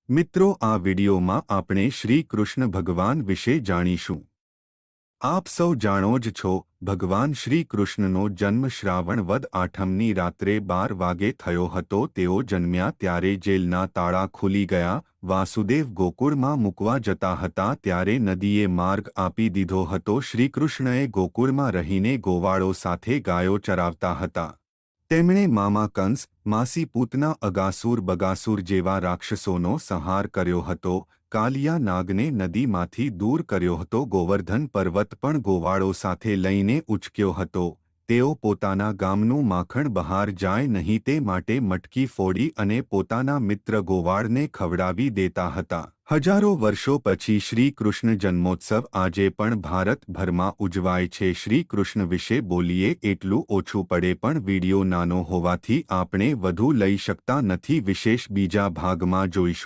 મિત્રો, આ વિડિયોમાં આપણે શ્રી કૃષ્ણ ભગવાન વિશે જાણીશું. આપ સૌ જાણો જ છો, ભગવાન શ્રી કૃષ્ણનો જન્મ શ્રાવણ વદ આઠમની રાત્રે 12 વાગે થયો હતો. તેઓ જન્મ્યા ત્યારે જેલના તાળા ખુલી ગયા. વાસુદેવ ગોકુળમાં મૂકવા જતા હતા ત્યારે નદીએ માર્ગ આપી દીધો હતો. શ્રીકૃષ્ણએ ગોકુળમાં રહીને ગોવાળો સાથે ગાયો ચરાવતા હતા. તેમણે મામા કંસ, માસી પૂતના, અગાસુર, બગાસુર જેવા રાક્ષસોનો સંહાર કર્યો હતો. કાલિયા નાગને નદીમાંથી દૂર કર્યો હતો. ગોવર્ધન પર્વત પણ ગોવાળો સાથે લઈને ઉચક્યો હતો. તેઓ પોતાના ગામનું માખણ બહાર જાય નહીં તે માટે મટકી ફોડી અને પોતાના મિત્ર ગોવાળને ખવડાવી દેતા હતા. હજારો વર્ષો પછી શ્રી કૃષ્ણ જન્મોત્સવ આજે પણ ભારતભરમાં ઉજવાય છે. શ્રી કૃષ્ણ વિશે બોલીએ એટલું ઓછું પડે, પણ વિડિયો નાનો હોવાથી આપણે વધુ લઈ શકતા નથી. વિશેષ બીજા ભાગમાં જોઈશું.